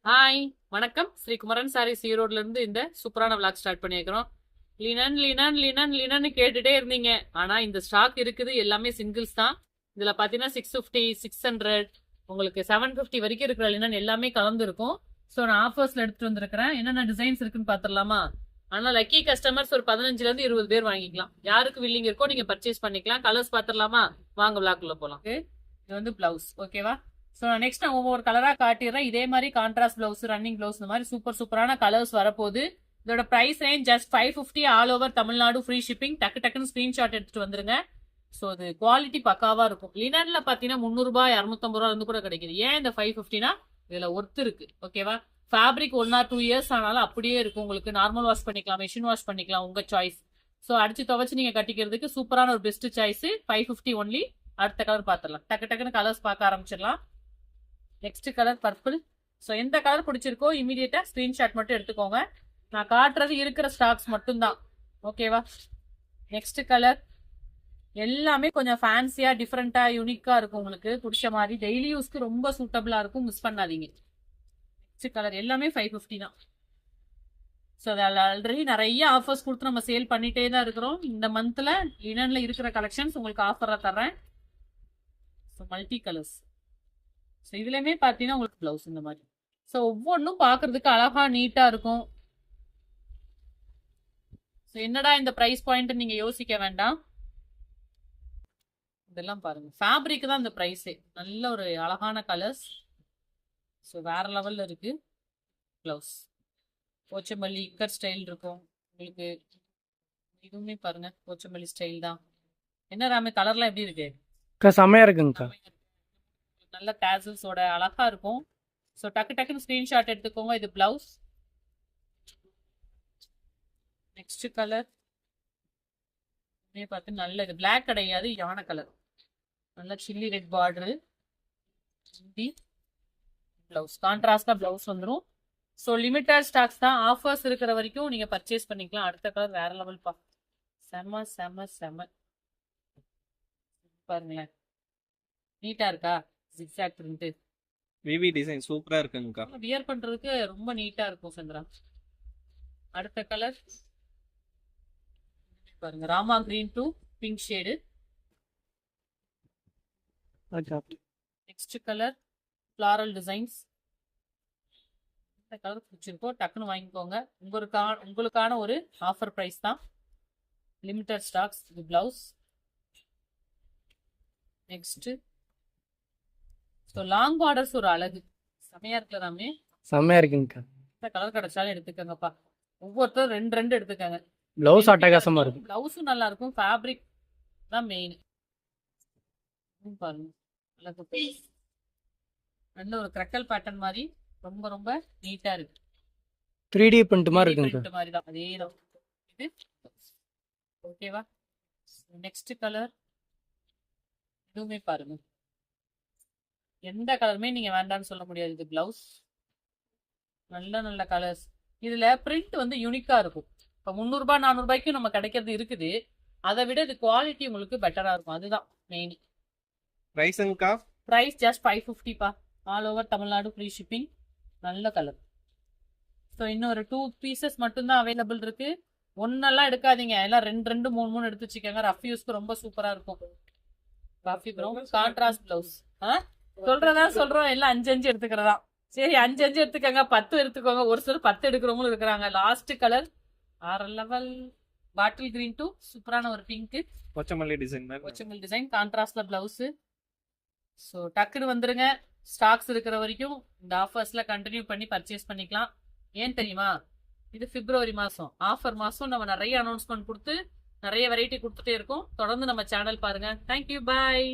Hi, வணக்கம். ஸ்ரீகுமரன் சாரீஸ் ஈரோட்ல இருந்து இந்த சூப்பரான விளாக் ஸ்டார்ட் பண்ணியிருக்கிறோம். லினன் லினன் லினன் லினன் கேட்டுட்டே இருந்தீங்க. ஆனா இந்த ஸ்டாக் இருக்குது, எல்லாமே சிங்கிள்ஸ் தான். இதுல பாத்தீங்கன்னா 650, 600, உங்களுக்கு 750 வரைக்கும் இருக்கிற லினன் எல்லாமே கலந்து இருக்கும். ஸோ நான் ஆஃபர்ஸ்ல எடுத்துட்டு வந்திருக்கிறேன். என்னென்ன டிசைன்ஸ் இருக்குன்னு பாத்திரலாமா? ஆனா லக்கி கஸ்டமர்ஸ் ஒரு 15ல இருந்து 20 பேர் வாங்கிக்கலாம். யாருக்கு வில்லிங் இருக்கோ நீங்க பர்ச்சேஸ் பண்ணிக்கலாம். கலர்ஸ் பாத்திரலாமா? வாங்க விளாக்குள்ள போலாம். இது வந்து பிளவுஸ், ஓகேவா? ஸோ நெக்ஸ்ட் நான் ஒவ்வொரு கலராக காட்டிடுறேன். இதே மாதிரி கான்ட்ராஸ்ட் பிளவுஸ், ரன்னிங் பிளவுஸ், இந்த மாதிரி சூப்பரான கலர்ஸ் வரப்போகுது. இதோட price range just 550, all over Tamil Nadu, free shipping. டக்குன்னு ஸ்கிரீன்ஷாட் எடுத்துட்டு வந்துருங்க. ஸோ அது குவாலிட்டி பக்காவா இருக்கும். லினன்ல பாத்தீங்கன்னா 300 ரூபாய், 250 ரூபா இருந்து கூட கிடைக்குது. ஏன் இந்த 550னா இதுல ஒர்த்து இருக்கு, ஓகேவா? ஃபேப்ரிக் 1 or 2 இயர்ஸ் ஆனாலும் அப்படியே இருக்கும். உங்களுக்கு நார்மல் வாஷ் பண்ணிக்கலாம், மெஷின் வாஷ் பண்ணிக்கலாம், உங்க சாய்ஸ். ஸோ அடிச்சு துவைச்சு நீங்க கட்டிக்கிறதுக்கு சூப்பரான ஒரு பெஸ்ட் சாய்ஸ். 550 ஒன்லி. அடுத்த கலர் பாத்திரலாம். டக்குன்னு கலர்ஸ் பார்க்க ஆரம்பிச்சிடலாம். Next colour purple. ஸோ எந்த கலர் பிடிச்சிருக்கோ இமீடியட்டா ஸ்கிரீன்ஷாட் மட்டும் எடுத்துக்கோங்க. நான் காட்டுறது இருக்கிற ஸ்டாக்ஸ் மட்டும்தான், ஓகேவா? நெக்ஸ்ட் கலர் எல்லாமே கொஞ்சம் ஃபேன்சியா, டிஃப்ரெண்டா, யூனிக்கா இருக்கும். உங்களுக்கு பிடிச்ச மாதிரி டெய்லி யூஸ்க்கு ரொம்ப சூட்டபிளா இருக்கும். மிஸ் பண்ணாதீங்க. நெக்ஸ்ட் கலர் எல்லாமே 550 தான். ஸோ அதில் ஆல்ரெடி நிறைய ஆஃபர்ஸ் கொடுத்து நம்ம சேல் பண்ணிட்டே தான் இருக்கிறோம். இந்த மந்த்ல லினன்ல இருக்கிற கலெக்ஷன்ஸ் உங்களுக்கு ஆஃபரா தர்றேன். So multi colours. ஸோ இதுலயுமே பார்த்தீங்கன்னா உங்களுக்கு பிளவுஸ் இந்த மாதிரி. ஸோ ஒவ்வொன்றும் பார்க்கறதுக்கு அழகா நீட்டா இருக்கும். ஸோ என்னடா இந்த பிரைஸ் பாயிண்ட் நீங்க யோசிக்க வேண்டாம். இதெல்லாம் பாருங்க, ஃபேப்ரிக் தான் இந்த பிரைஸே. நல்ல ஒரு அழகான கலர்ஸ். ஸோ வேற லெவல்ல இருக்கு. பிளவுஸ் போச்சமல்லி இக்கர் ஸ்டைல் இருக்கும் உங்களுக்கு. இதுவுமே பாருங்க போச்சமல்லி ஸ்டைல் தான். என்ன ராமே, கலர்லாம் எப்படி இருக்கு? செமையா இருக்குங்கக்கா. நல்ல டேசல்ஸோட அழகா இருக்கும். ஸோ டக்குன்னு ஸ்கிரீன்ஷாட் எடுத்துக்கோங்க. இது பிளவுஸ். நெக்ஸ்ட் கலர் பார்த்து நல்ல, இது பிளாக் கிடையாது, யானை கலர். நல்ல சில்லி ரெட் பார்டரு. பிளவுஸ் கான்ட்ராஸ்டா பிளவுஸ் வந்துடும். ஸோ லிமிட்டட் ஸ்டாக்ஸ் தான். ஆஃபர்ஸ் இருக்கிற வரைக்கும் நீங்க பர்ச்சேஸ் பண்ணிக்கலாம். அடுத்த கலர் வேற லெவல் பா. செம பாருங்களேன், நீட்டா இருக்கா? ஜிக்ஸாக் பிரிண்ட், விவி டிசைன் சூப்பரா இருக்குங்கக்கா. வியர் பண்றதுக்கு ரொம்ப நீட்டா இருக்கும் சந்திரா. அடுத்த கலர் பாருங்க, Rama green to pink shade. Next colour floral designs. இந்த கலர் பிடிச்சிருக்கோ டக்குன்னு வாங்கிக்கோங்க. உங்களுக்கான ஒரு ஆஃபர் பிரைஸ் தான். Limited stocks. இது blouse. Next so long borders ஒரு அழகு. செமையா இருக்கலாமே. செமையா இருக்குங்கக்கா. இந்த கலர் கிடைச்சாலும் எடுத்துக்கங்கப்பா. ஒவ்வொருத்தரும் ரெண்டு எடுத்துக்கங்க. பிளவுஸ் அட்டகாசமா இருக்கு. பிளவுஸும் நல்லா இருக்கும். ஃபேப்ரிக் தான் மெயின். பாருங்க, நல்ல ஒரு கிரக்கல் பேட்டர்ன் மாதிரி ரொம்ப நீட்டா இருக்கு. 3D பிரிண்ட் மாதிரி இருக்குங்க. மாதிரி தான், அதே தான் இது. ஓகேவா? நெக்ஸ்ட் கலர் இதுவுமே பாருங்க, எந்த கலருமே நீங்க வேண்டாம்னு சொல்ல முடியாது. இது பிளவுஸ். நல்ல கலர்ஸ். இதுல பிரிண்ட் வந்து யூனிக்கா இருக்கும். இப்போ 300 ரூபாய் 400 ரூபாய்க்கும் நம்ம கிடைக்கிறது இருக்குது. அதை விட இது குவாலிட்டி உங்களுக்கு பெட்டரா இருக்கும். அதுதான் மெயின். பிரைஸ் ஜஸ்ட் 550 பா. All over Tamil Nadu, free shipping. நல்ல கலர். ஸோ இன்னும் ஒரு 2 பீசஸ் மட்டும்தான் அவைலபிள் இருக்கு. ஒன்னெல்லாம் எடுக்காதீங்க, எல்லாம் 2 3 எடுத்து வச்சுக்கோங்க. ரஃப் யூஸ்க்கு ரொம்ப சூப்பரா இருக்கும். Coffee brown contrast blouse. சொல்றோம் எல்லாம் 5 எடுத்துக்கிறதா. சரி 5 எடுத்துக்கங்க, 10 எடுத்துக்கோங்க. ஒரு சிலர் 10 எடுக்கிறவங்களும் இருக்கிறாங்க. லாஸ்ட் கலர் ஆற லெவல் பாட்டில் கிரீன் டு சூப்பரான ஒரு பிங்க். போச்சமல்லி டிசைன் கான்ட்ராஸ்ட்ல பிளவுஸ். ஸோ டக்குன்னு வந்துருங்க. ஸ்டாக்ஸ் இருக்கிற வரைக்கும் இந்த ஆஃபர்ஸ்ல கண்டினியூ பண்ணி பர்ச்சேஸ் பண்ணிக்கலாம். ஏன் தெரியுமா? இது பிப்ரவரி மாசம், ஆஃபர் மாசம். நம்ம நிறைய அனௌன்ஸ்மெண்ட் கொடுத்து நிறைய வெரைட்டி கொடுத்துட்டே இருக்கோம். தொடர்ந்து நம்ம சேனல் பாருங்க. தேங்க்யூ, பாய்.